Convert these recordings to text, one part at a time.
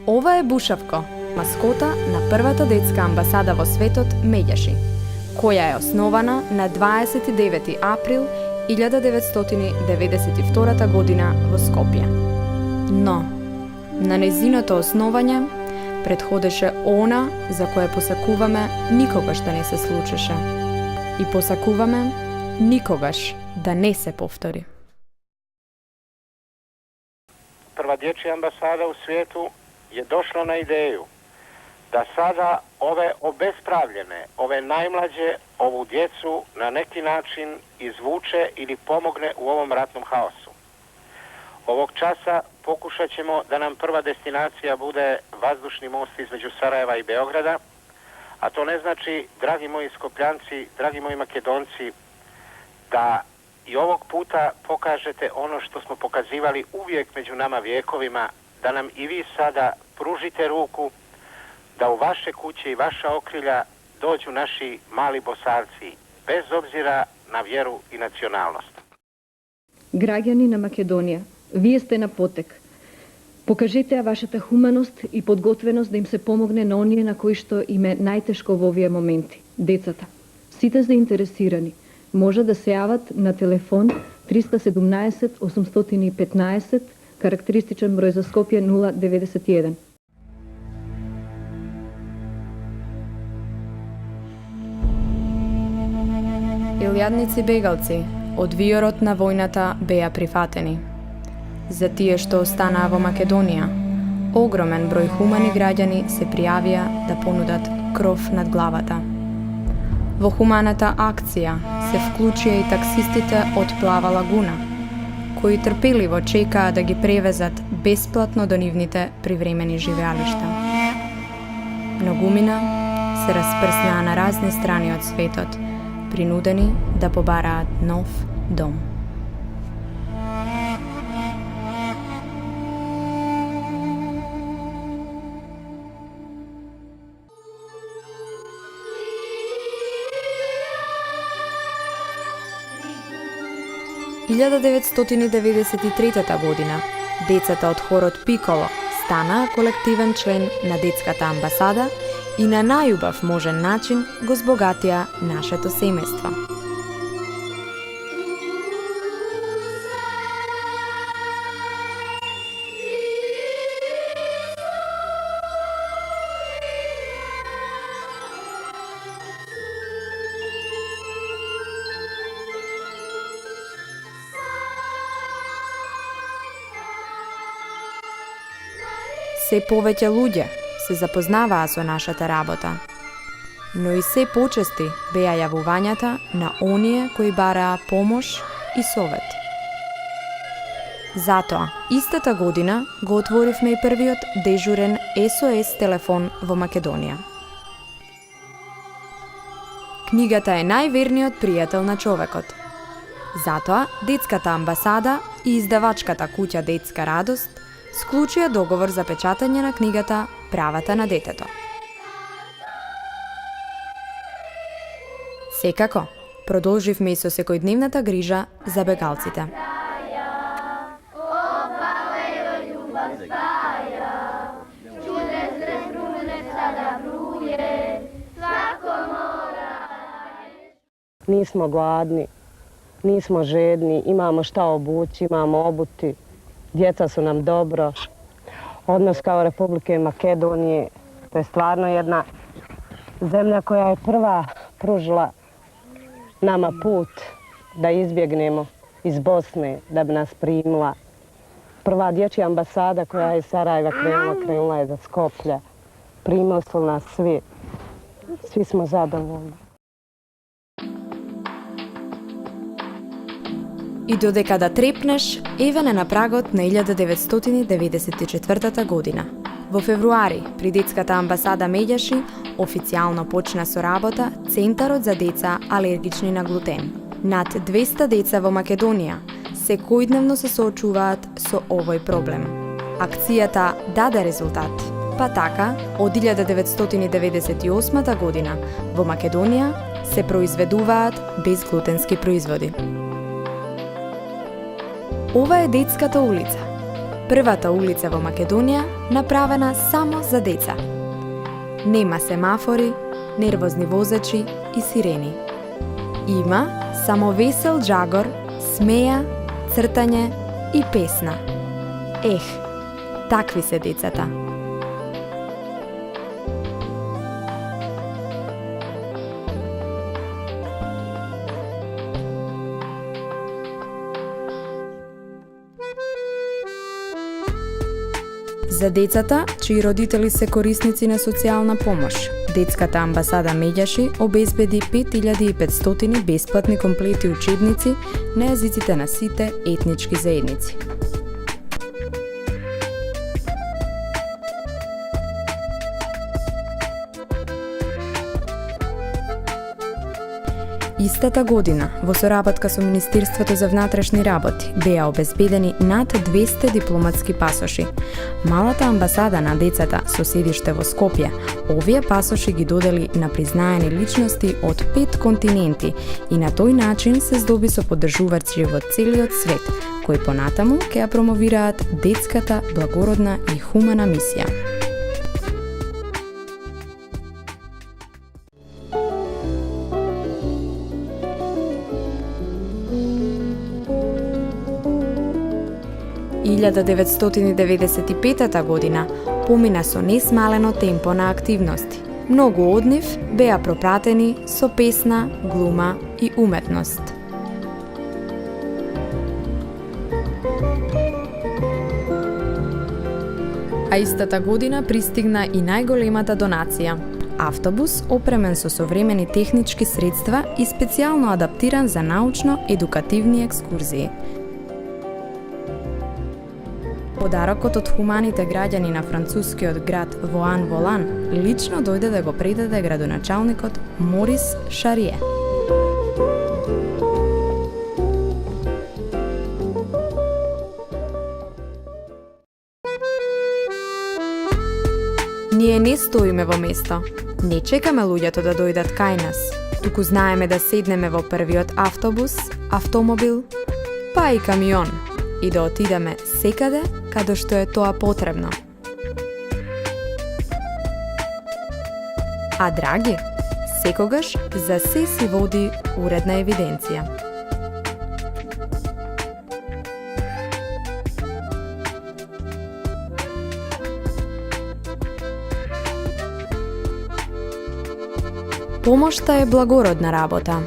Ова е Бушавко, маскота на првата детска амбасада во светот Медјаши, која е основана на 29 април 1992 година во Скопје. Но, на нејзиното основање, предходеше она за кое посакуваме никогаш да не се случеше. И посакуваме никогаш да не се повтори. Прва дječja ambasada u svijetu je došla na ideju da sada ove obespravljene, ove najmlađe, ovu djecu na neki način izvuče ili pomogne u ovom ratnom haosu. Ovog časa pokušat ćemo da nam prva destinacija bude vazdušni most između Sarajeva i Beograda, a to ne znači, dragi moji Skopljanci, dragi moji Makedonci, da i ovog puta pokažete ono što smo pokazivali uvijek među nama vjekovima, da nam i vi sada pružite ruku, da u vaše kuće i vaša okrilja dođu naši mali Bosarci, bez obzira na vjeru i nacionalnost. Граѓани на Македонија, вие сте на потек. Покажете ја вашата хуманост и подготвеност да им се помогне на оние на кои што им е најтешко во овие моменти, децата. Сите заинтересирани може да се јават на телефон 317 815, карактеристичен број за Скопје 091. Илјадници бегалци од виорот на војната беа прифатени. За тие што останаа во Македонија, огромен број хумани граѓани се пријавија да понудат кров над главата. Во хуманата акција се вклучија и таксистите од Плава лагуна, кои трпеливо чекаа да ги превезат бесплатно до нивните привремени живеалишта. Многумина се распрснаа на разни страни од светот, принудени да побараат нов дом. В 1993 година децата од хорот Пиколо станаа колективен член на детската амбасада и на најубав можен начин го збогатија нашето семејство. Се повеќе луѓе се запознаваа со нашата работа, но и се почести беа јавувањата на оние кои бараа помош и совет. Затоа, истата година го отворивме и првиот дежурен SOS телефон во Македонија. Книгата е најверниот пријател на човекот. Затоа, детската амбасада и издавачката куќа Детска радост склучија договор за печатање на книгата Правата на детето. Секако, продолживме и со секојдневната грижа за бегалците. Nismo gladni, nismo žedni, imamo šta obući, imamo obuti. Djeca su nam dobro. Odnos kao Republike Makedonije, to je stvarno jedna zemlja koja je prva pružila nama put da izbjegnemo iz Bosne, da bi nas primila. Prva dječja ambasada koja je iz Sarajeva krenula je za Skoplje. Primili su nas svi. Svi smo zadovoljni. И додека да трепнеш, еве на прагот на 1994 година. Во февруари, при детската амбасада Медјаши, официјално почна со работа Центарот за деца алергични на глутен. Над 200 деца во Македонија секојдневно се соочуваат со овој проблем. Акцијата даде резултат. Па така, од 1998 година во Македонија се произведуваат безглутенски производи. Ова е детската улица. Првата улица во Македонија направена само за деца. Нема семафори, нервозни возачи и сирени. Има само весел џагор, смеја, цртање и песна. Ех, такви се децата. За децата, чии родители се корисници на социјална помош, Детската амбасада Медјаши обезбеди 5500 бесплатни комплети учебници на јазиците на сите етнички заедници. Истата година, во соработка со Министерството за внатрешни работи, беа обезбедени над 200 дипломатски пасоши. Малата амбасада на децата со седиште во Скопје, овие пасоши ги додели на признаени личности од 5 континенти и на тој начин се здоби со поддржувачи во целиот свет, кои понатаму ќе ја промовираат детската благородна и хумана мисија. – 1995 година помина со несмалено темпо на активности. Многу од нив беа пропратени со песна, глума и уметност. А истата година пристигна и најголемата донација – автобус опремен со современи технички средства и специјално адаптиран за научно-едукативни екскурзии. Подарокот од хуманите граѓани на францускиот град Воан-Волан лично дојде да го предаде градоначалникот Морис Шарие. Ние не стоиме во место, не чекаме луѓето да дојдат кај нас, туку знаеме да седнеме во првиот автобус, автомобил, па и камион, и да отидеме секаде каде што е тоа потребно. А драги, секогаш за се си води уредна евиденција. Помошта е благородна работа.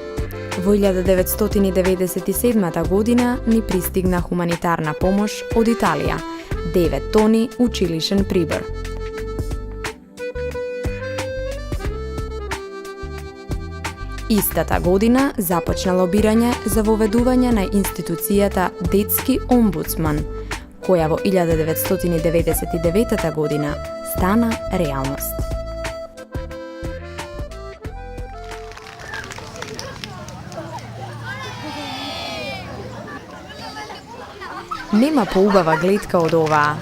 Во 1997 година ни пристигна хуманитарна помош од Италија, 9 тони училишен прибор. Истата година започна лобирање за воведување на институцијата Детски омбудсман, која во 1999 година стана реалност. Нема поубава гледка од оваа.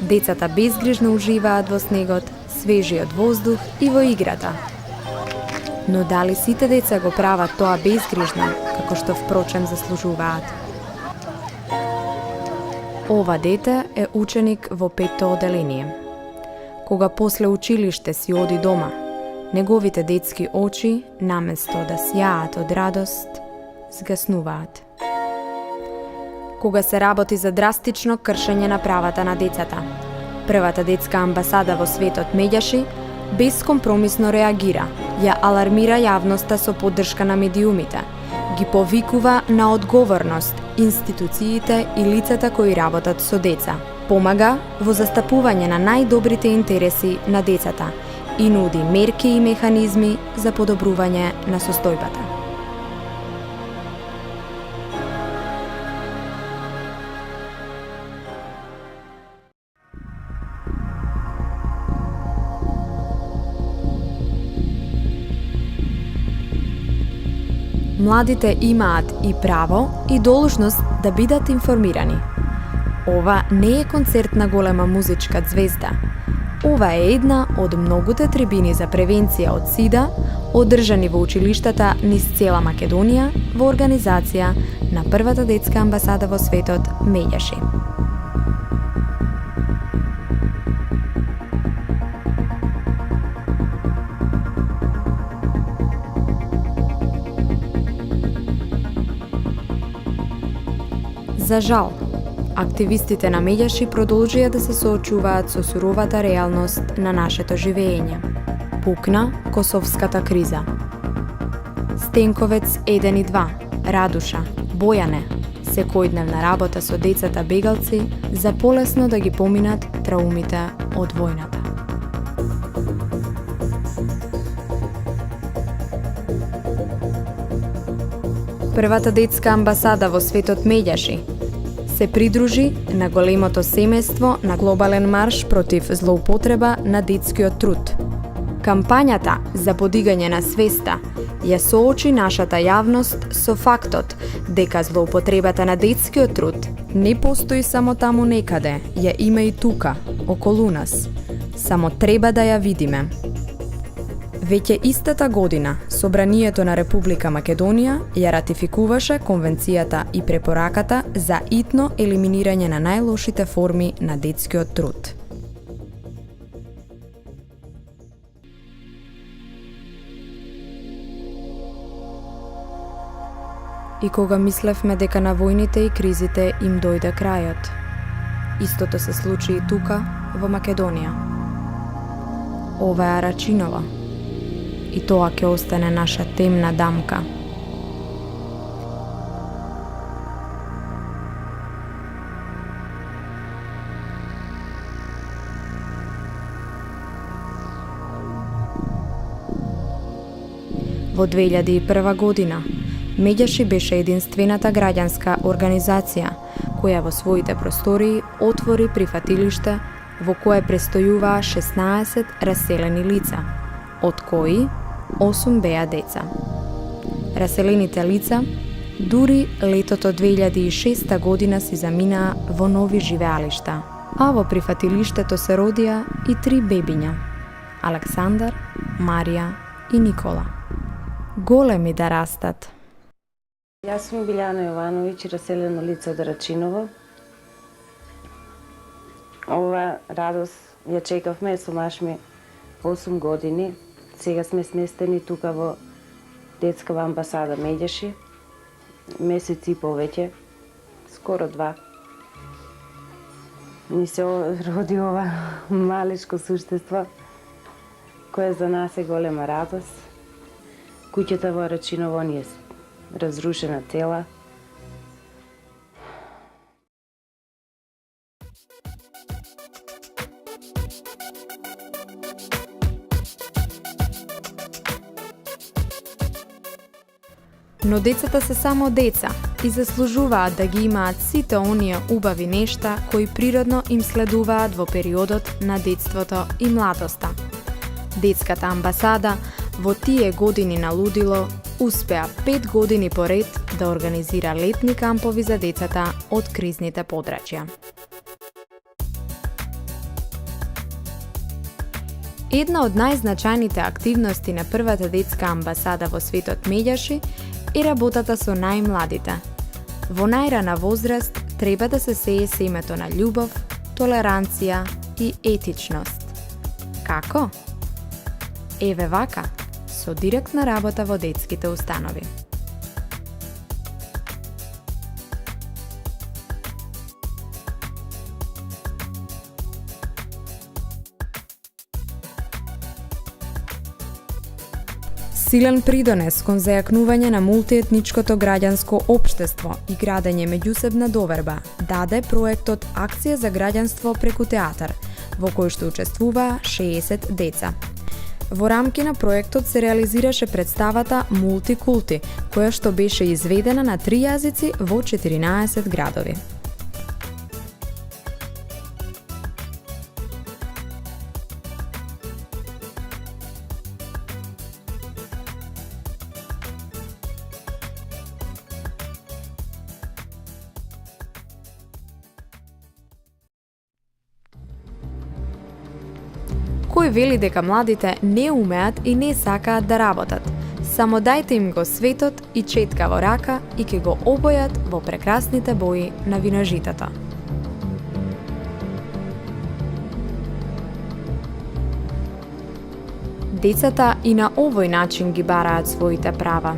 Децата безгрижно уживаат во снегот, свежиот воздух и во играта. Но дали сите деца го прават тоа безгрижно, како што впрочем заслужуваат? Ова дете е ученик во 5-то оделение. Кога после училиште си оди дома, неговите детски очи, наместо да сјаат од радост, згаснуваат. Кога се работи за драстично кршење на правата на децата, првата детска амбасада во светот Медјаши бескомпромисно реагира, ја алармира јавноста со поддршка на медиумите, ги повикува на одговорност институциите и лицата кои работат со деца, помага во застапување на најдобрите интереси на децата и нуди мерки и механизми за подобрување на состојбата. Младите имаат и право и должност да бидат информирани. Ова не е концерт на голема музичка звезда. Ова е една од многуте трибини за превенција од СИДА, одржани во училиштата низ цела Македонија во организација на првата детска амбасада во светот Медјаши. За жал, активистите на Медјаши продолжија да се соочуваат со суровата реалност на нашето живење. Пукна косовската криза. Стенковец 1 и 2, Радуша, Бојане, секојдневна работа со децата бегалци за полесно да ги поминат траумите од војната. Првата детска амбасада во светот Медјаши се придружи на големото семејство на глобален марш против злоупотреба на детскиот труд. Кампањата за подигање на свеста ја соочи нашата јавност со фактот дека злоупотребата на детскиот труд не постои само таму некаде, ја има и тука, околу нас. Само треба да ја видиме. Веќе истата година, Собранието на Република Македонија ја ратификуваше Конвенцијата и препораката за итно елиминирање на најлошите форми на детскиот труд. И кога мислевме дека на војните и кризите им дојде крајот, истото се случи и тука, во Македонија. Ова е Рачинова. И тоа ќе остане наша темна дамка. Во 2001 година, Медјаши беше единствената граѓанска организација која во своите простории отвори прифатилиште во кое престојуваа 16 раселени лица, од кои 8 беа деца. Раселените лица дури летото 2006 година си заминаа во нови живеалишта, а во прифатилиштето се родија и 3 бебиња – Александар, Марија и Никола. Големи да растат. Јас сум Билјана Јовановиќ, раселено лице од Рачиново. Ова радост ја чекавме со маш ми 8 години. Сега сме сместени тука во детскава амбасада Медјаши. Месеци и повеќе, скоро 2. Ни се роди ова малечко суштество, кое за нас е голема радост. Куќата во Рачиново ни е разрушена цела. Но децата се само деца и заслужуваат да ги имаат сите оние убави нешта кои природно им следуваат во периодот на детството и младоста. Детската амбасада во тие години на лудило успеа 5 години поред да организира летни кампови за децата од кризните подрачја. Една од најзначајните активности на првата детска амбасада во светот Медјаши е работата со најмладите. Во најрана возраст треба да се сее семето на љубов, толеранција и етичност. Како? Еве вака, со директна работа во детските установи. Силен придонес кон зајакнување на мултиетничкото граѓанско општество и градење меѓусебна доверба даде проектот Акција за граѓанство преку театар, во кој што учествуваа 60 деца. Во рамки на проектот се реализираше представата Мултикулти, која што беше изведена на 3 јазици во 14 градови. Кој вели дека младите не умеат и не сакаат да работат. Само дајте им го светот и четка во рака и ќе го обојат во прекрасните бои на виножитото. Децата и на овој начин ги бараат своите права.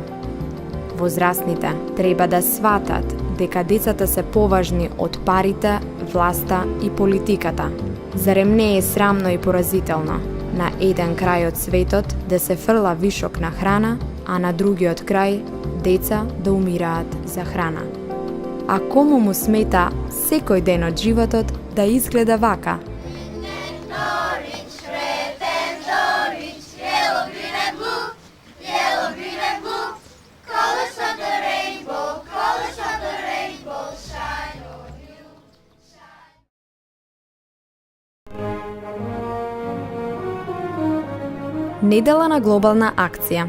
Возрастните треба да сватат дека децата се поважни од парите, власта и политиката. Зарем не е срамно и поразително на еден крај од светот да се фрла вишок на храна, а на другиот крај деца да умираат за храна? А кому му смета секој ден од животот да изгледа вака? Недела на глобална акција.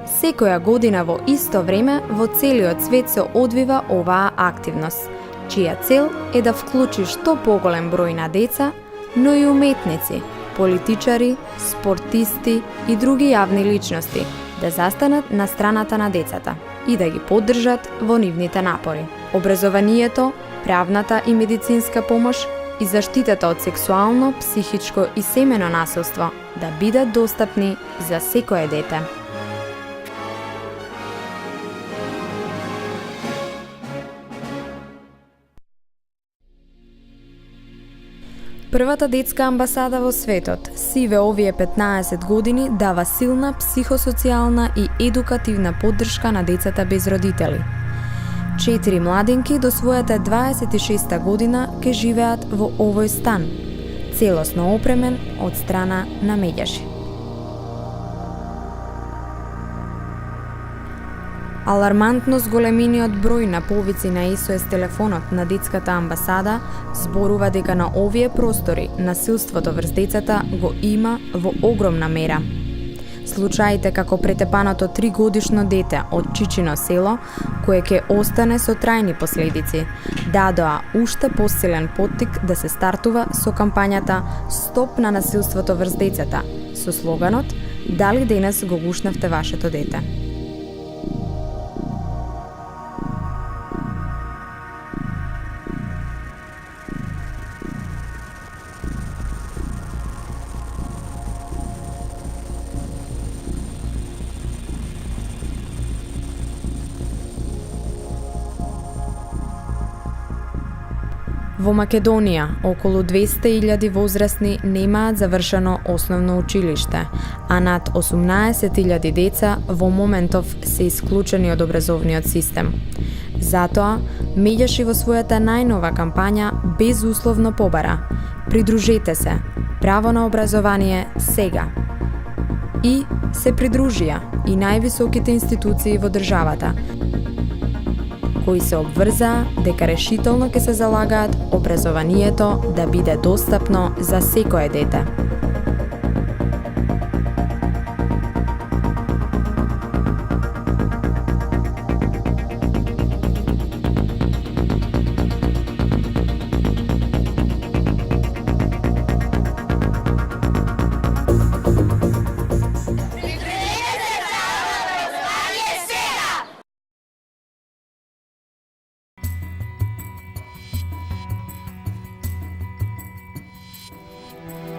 Секоја година во исто време во целиот свет се одвива оваа активност, чија цел е да вклучи што поголем број на деца, но и уметници, политичари, спортисти и други јавни личности да застанат на страната на децата и да ги поддржат во нивните напори. Образованието, правната и медицинска помош и заштитата од сексуално, психичко и семено насилство да бидат достапни за секое дете. Првата детска амбасада во светот, сиве овие 15 години, дава силна психосоцијална и едукативна поддршка на децата без родители. 4 младинки до својата 26 година ке живеат во овој стан, целосно опремен од страна на меѓаши. Алармантно зголемениот број на повици на SOS телефонот на детската амбасада зборува дека на овие простори насилството врз децата го има во огромна мера. Случаите како претепаното 3-годишно дете од Чичино село, кое ќе остане со трајни последици, дадоа уште посилен поттик да се стартува со кампањата Стоп на насилството врз децата, со слоганот Дали денес го гушнавте вашето дете? Во Македонија, околу 200.000 возрастни немаат завршено основно училиште, а над 18.000 деца во моментов се исклучени од образовниот систем. Затоа, меѓаши во својата најнова кампања безусловно побара: придружете се, право на образование сега. И се придружија и највисоките институции во државата, кои се обврзаа дека решително ќе се залагаат образованието да биде достапно за секое дете.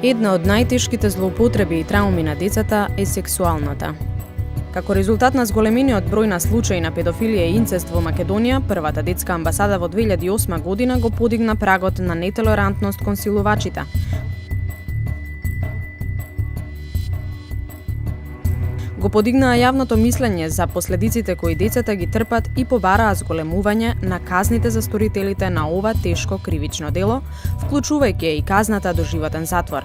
Една од најтешките злоупотреби и трауми на децата е сексуалната. Како резултат на зголемениот број на случаи на педофилија и инцест во Македонија, првата детска амбасада во 2008 година го подигна прагот на нетолерантност кон силувачите. Го подигнаа јавното мислење за последиците кои децата ги трпат и побараа зголемување на казните за сторителите на ова тешко кривично дело, вклучувајќи и казната доживотен затвор.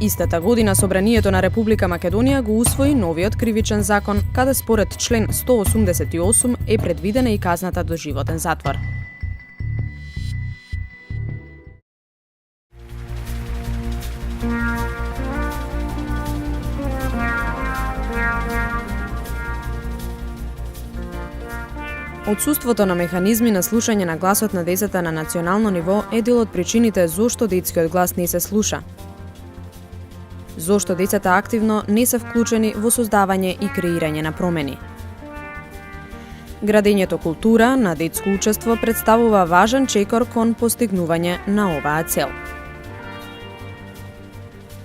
Истата година Собранието на Република Македонија го усвои новиот кривичен закон, каде според член 188 е предвидена и казната доживотен затвор. Отсуството на механизми на слушање на гласот на децата на национално ниво е дел од причините зошто детскиот глас не се слуша. Зошто децата активно не се вклучени во создавање и креирање на промени. Градењето култура на детско учество представува важен чекор кон постигнување на оваа цел.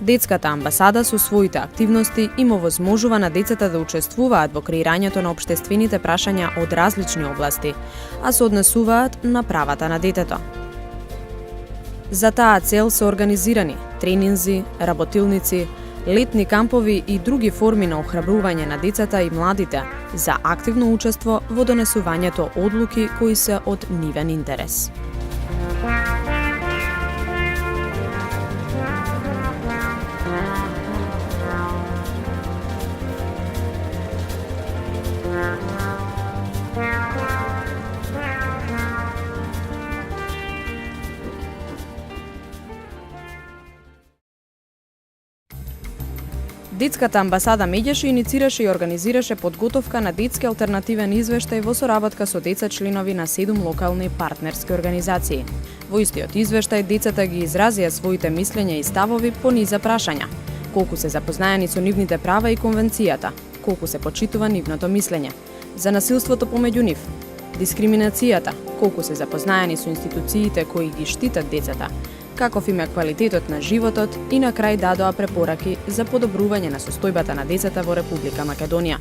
Детската амбасада со своите активности им овозможува на децата да учествуваат во креирањето на општествените прашања од различни области, а се однесуваат на правата на детето. За таа цел се организирани тренинзи, работилници, летни кампови и други форми на охрабрување на децата и младите за активно учество во донесувањето одлуки кои се од нивен интерес. Детската амбасада меѓаше, иницираше и организираше подготовка на детски алтернативен извештај во соработка со деца членови на 7 локални партнерски организации. Во истиот извештај децата ги изразија своите мислења и ставови по низа прашања: колку се запознаени со нивните права и конвенцијата, колку се почитува нивното мислење, за насилството помеѓу нив, дискриминацијата, колку се запознаени со институциите кои ги штитат децата, каков им е квалитетот на животот и на крај дадоа препораки за подобрување на состојбата на децата во Република Македонија.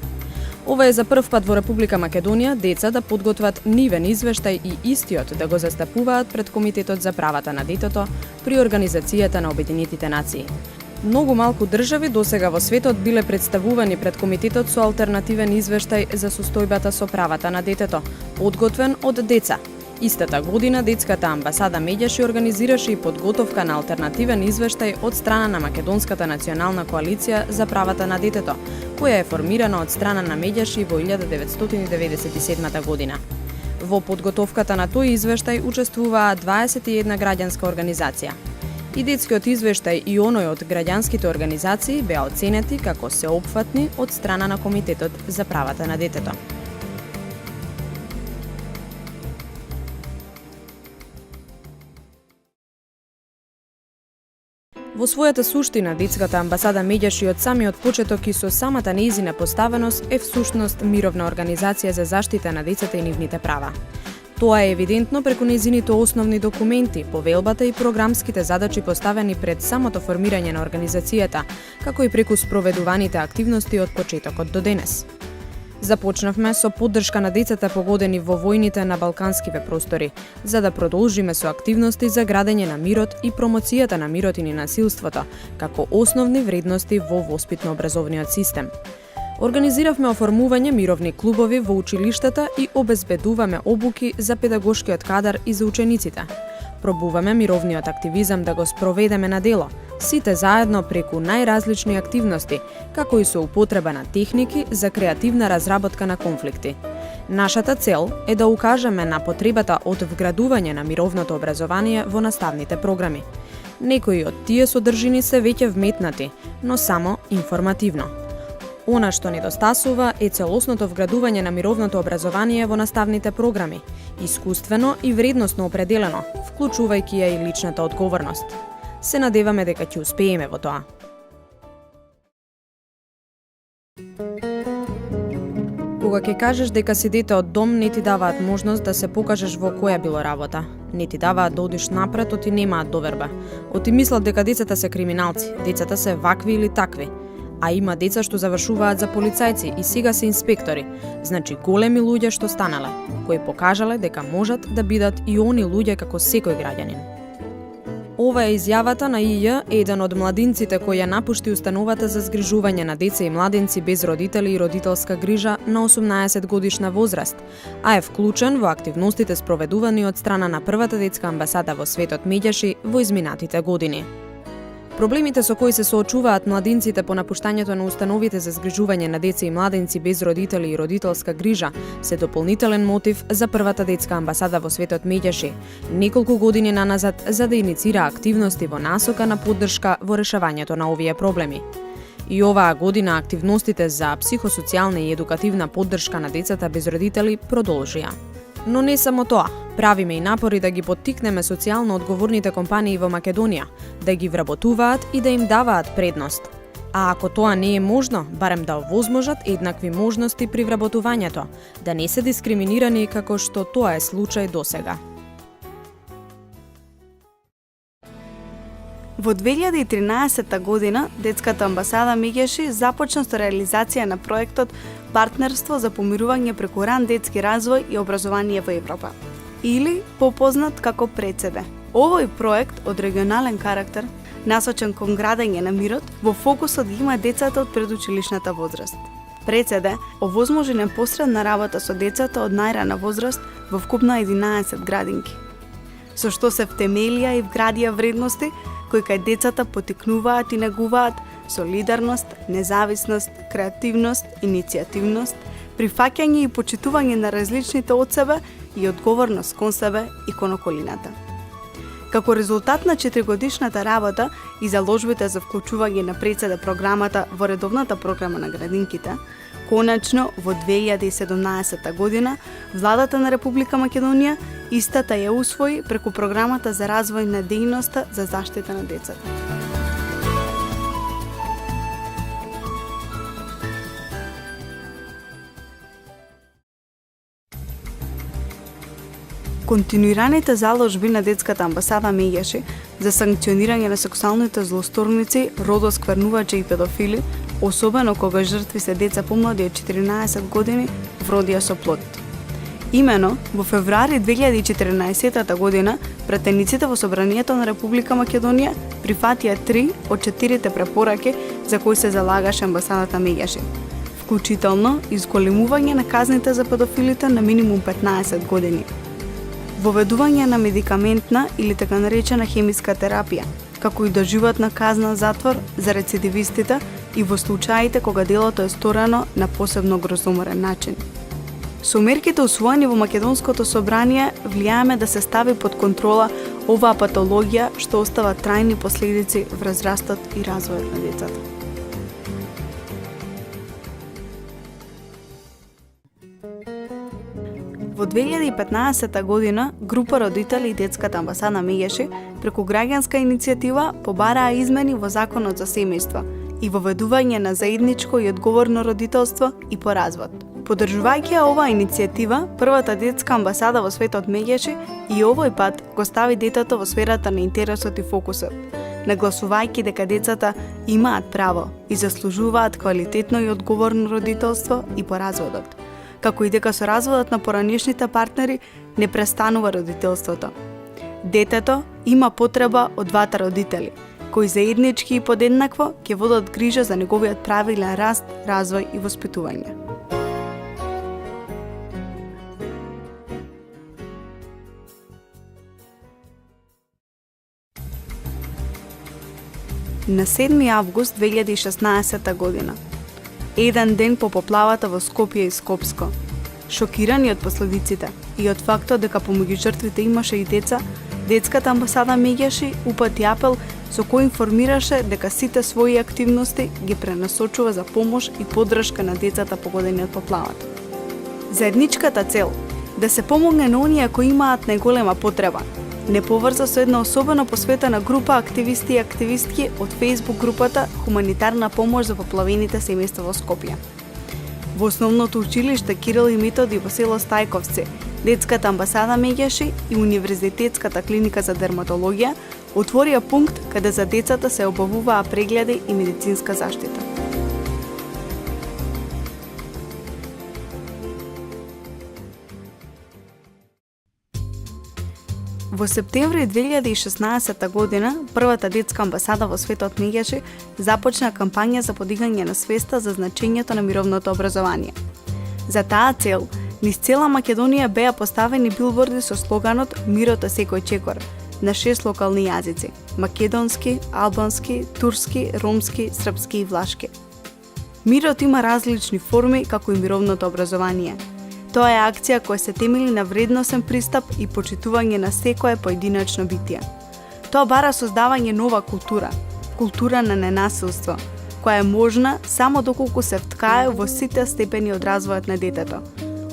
Ова е за прв пат во Република Македонија деца да подготват нивен извештај и истиот да го застапуваат пред Комитетот за правата на детето при Организацијата на Обединетите нации. Многу малку држави досега во светот биле представувани пред Комитетот со алтернативен извештај за состојбата со правата на детето, подготвен од деца. Истата година Детската амбасада меѓаше организираше и подготовка на алтернативен извештај од страна на Македонската национална коалиција за правата на детето, која е формирана од страна на меѓаши во 1997 година. Во подготовката на тој извештај учествуваа 21 граѓанска организација. И детскиот извештај и оној од граѓанските организации беа оценети како сеопфатни од страна на Комитетот за правата на детето. Во својата суштина, Детската амбасада меѓаше од самиот почеток и со самата нејзина поставеност е всушност мировна организација за заштита на децата и нивните права. Тоа е евидентно преку нејзините основни документи, повелбата и програмските задачи поставени пред самото формирање на организацијата, како и преку спроведуваните активности од почетокот до денес. Започнавме со поддршка на децата погодени во војните на балканскиве простори, за да продолжиме со активности за градење на мирот и промоцијата на мирот и ненасилството, како основни вредности во воспитно-образовниот систем. Организиравме оформување мировни клубови во училиштата и обезбедуваме обуки за педагошкиот кадар и за учениците. Пробуваме мировниот активизам да го спроведеме на дело, сите заедно преку најразлични активности, како и со употреба на техники за креативна разработка на конфликти. Нашата цел е да укажеме на потребата од вградување на мировното образование во наставните програми. Некои од тие содржини се веќе вметнати, но само информативно. Она што недостасува е целосното вградување на мировното образование во наставните програми, искуствено и вредносно определено, вклучувајќи ја и личната одговорност. Се надеваме дека ќе успееме во тоа. Кога ќе кажеш дека си дете од дом, не ти даваат можност да се покажеш во која било работа. Не ти даваат да одиш напред, оти немаат доверба. Оти мислат дека децата се криминалци, децата се вакви или такви. А има деца што завршуваат за полицајци и сега се инспектори, значи големи луѓе што станале, кои покажале дека можат да бидат и они луѓе како секој граѓанин. Ова е изјавата на ИЈ, еден од младинците кој ја напушти установата за згрижување на деца и младенци без родители и родителска грижа на 18 годишна возраст, а е вклучен во активностите спроведувани од страна на првата детска амбасада во светот меѓаши во изминатите години. Проблемите со кои се соочуваат младинците по напуштањето на установите за згрижување на деца и младенци без родители и родителска грижа се дополнителен мотив за првата детска амбасада во светот меѓаши, неколку години наназад за да иницира активности во насока на поддршка во решавањето на овие проблеми. И оваа година активностите за психосоцијална и едукативна поддршка на децата без родители продолжија. Но не само тоа, правиме и напори да ги поттикнеме социјално одговорните компании во Македонија, да ги вработуваат и да им даваат предност. А ако тоа не е можно, барем да овозможат еднакви можности при вработувањето, да не се дискриминирани како што тоа е случај досега. Во 2013 година Детската амбасада Мегеши започна со реализација на проектот Партнерство за помирување преку ран детски развој и образование во Европа, или попознат како ПРЕЦЕДЕ. Овој проект од регионален карактер, насочен кон градење на мирот, во фокусот ги има децата од предучилишната возраст. ПРЕЦЕДЕ овозможи непосредна работа со децата од најрана возраст во вкупно 11 градинки, со што се втемелија и вградија вредности кои кај децата потикнуваат и негуваат солидарност, независност, креативност, иницијативност, прифаќање и почитување на различните од себе и одговорност кон себе и кон околината. Како резултат на 4-годишната работа и заложбите за вклучување на ПРЕЦЕДЕ програмата во редовната програма на градинките, конечно во 2017 година Владата на Република Македонија истата ја усвои преку програмата за развој на дејноста за заштита на децата. Континуираните заложби на Детската амбасада Мегеши за санкционирање на сексуалните злосторници, родосквернувачи и педофили, особено кога жртви се деца помлади од 14 години, вродија со плод. Имено, во февруари 2014 година, пратениците во Собранието на Република Македонија прифатија 3 од 4 препораки за кои се залагаше амбасадата Мегеши, вклучително изголемување на казните за педофилите на минимум 15 години, воведување на медикаментна или така наречена хемиска терапија, како и доживотна казна затвор за рецидивистите и во случаите кога делото е сторено на посебно грозоморен начин. Со мерките усвоени во Македонското собрание влијаеме да се стави под контрола оваа патологија што остава трајни последици во разрастот и развојот на децата. Во 2015 година, група родители и Детската амбасада Мегеши преку граѓанска иницијатива побараа измени во Законот за семејство и воведување на заедничко и одговорно родителство и по развод. Поддржувајќи оваа иницијатива, првата детска амбасада во светот Мегеши и овој пат го стави детето во сферата на интересот и фокусот, нагласувајќи дека децата имаат право и заслужуваат квалитетно и одговорно родителство и по разводот, како и дека со разводот на поранешните партнери не престанува родителството. Детето има потреба од двата родители, кои заеднички и подеднакво ќе водат грижа за неговиот правилен раст, развој и воспитување. На 7 август 2016 година, еден ден по поплавата во Скопје и Скопско, шокирани од последиците и од фактот дека помеѓу жртвите имаше и деца, Детската амбасада Мегеши упати апел со кој информираше дека сите своји активности ги пренасочува за помош и поддршка на децата погодени од поплавата. Заедничката цел да се помогне на оние кои имаат најголема потреба не поврза со една особено посветена група активисти и активистки од Facebook групата Хуманитарна помош за поплавените семејства во Скопје. Во основното училиште Кирил и Методи во село Стајковци, Детската амбасада Мегеши и Универзитетската клиника за дерматологија отворија пункт каде за децата се обавуваа прегледи и медицинска заштита. Во септември 2016 година, првата детска амбасада во светот Мегеши започна кампања за подигање на свеста за значењето на мировното образование. За таа цел, низ цела Македонија беа поставени билборди со слоганот "Мирот е секој чекор" на 6 локални јазици: македонски, албански, турски, ромски, српски и влашки. Мирот има различни форми како и мировното образование. Тоа е акција која се темели на вредносен пристап и почитување на секое поединечно битие. Тоа бара создавање нова култура, култура на ненасилство, која е можна само доколку се вткае во сите степени од развојот на детето,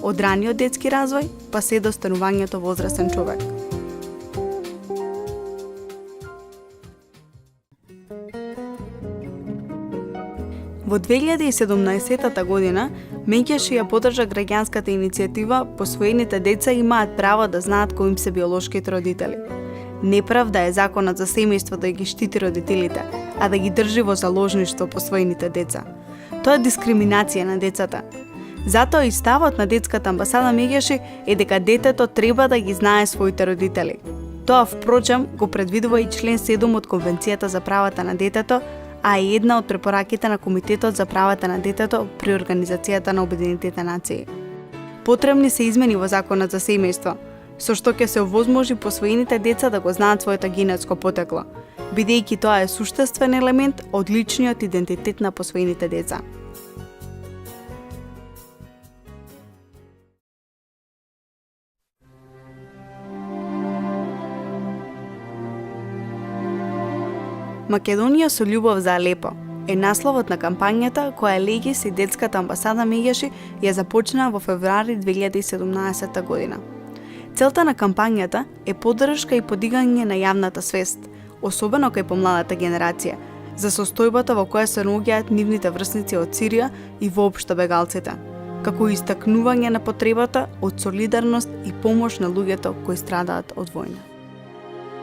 од раниот детски развој па се до станувањето возрастен човек. Во 2017 година, Мегеши ја поддржа граѓанската иницијатива "Посвоените деца имаат право да знаат кои им се биолошките родители", Неправда е законот за семејство да ги штити родителите, а да ги држи во заложништво посвоените деца. Тоа е дискриминација на децата. Затоа и ставот на детската амбасада меѓаш е дека детето треба да ги знае своите родители. Тоа впрочем го предвидува и член 7 од Конвенцијата за правата на детето, а е една од препораките на Комитетот за правата на детето при Организацијата на Обединетите нации. Потребни се измени во законот за семејство, со што ќе се овозможи посвоените деца да го знаат своето генетско потекло, бидејќи тоа е суштествен елемент од личниот идентитет на посвоените деца. Македонија со љубов за Алепо е насловот на кампањата која Легис и детската амбасада меѓаш ја започнаа во февруари 2017 година. Целта на кампањата е поддршка и подигање на јавната свест, особено кај помладата генерација, за состојбата во која се наоѓаат нивните врсници од Сирија и воопшто бегалците, како и истакнување на потребата од солидарност и помош на луѓето кои страдаат од војна.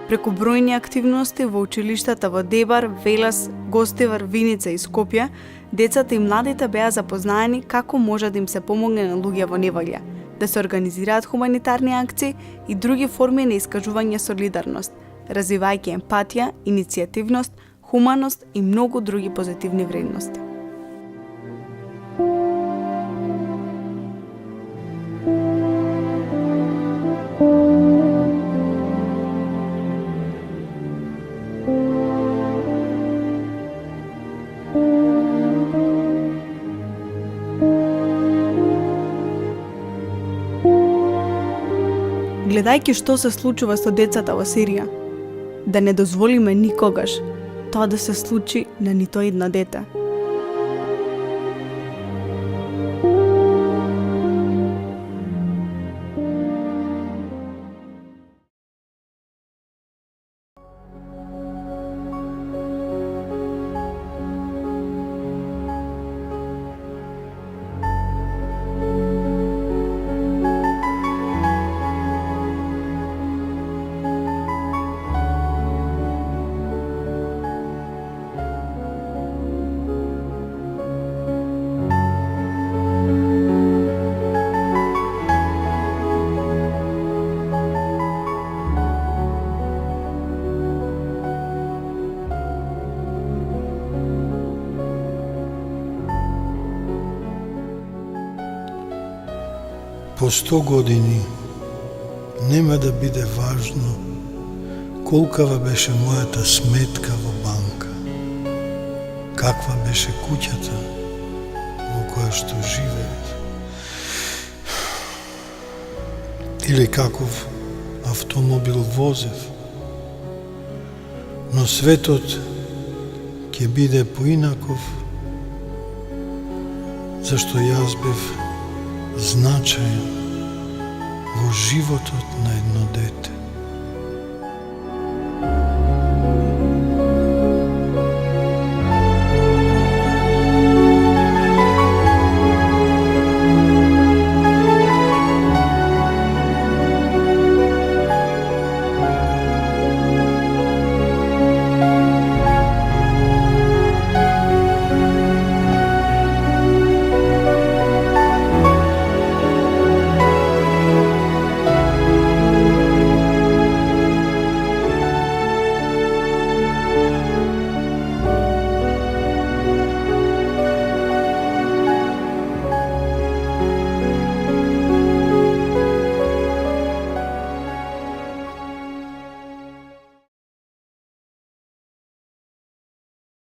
Преку бројни активности во училиштата во Дебар, Велес, Гостивар, Виница и Скопје, децата и младите беа запознаени како може да им се помогне на луѓе во неволја, да се организираат хуманитарни акции и други форми на искажување солидарност, развивајќи емпатија, иницијативност, хуманост и многу други позитивни вредности. Гледајќи што се случува со децата во Сирија, да не дозволиме никогаш тоа да се случи на нито едно дете. По 100 години нема да биде важно колкава беше мојата сметка во банка, каква беше куќата во која што живеев, или каков автомобил возев, но светот ќе биде поинаков, зашто јас бев значаен во животот на едно дете.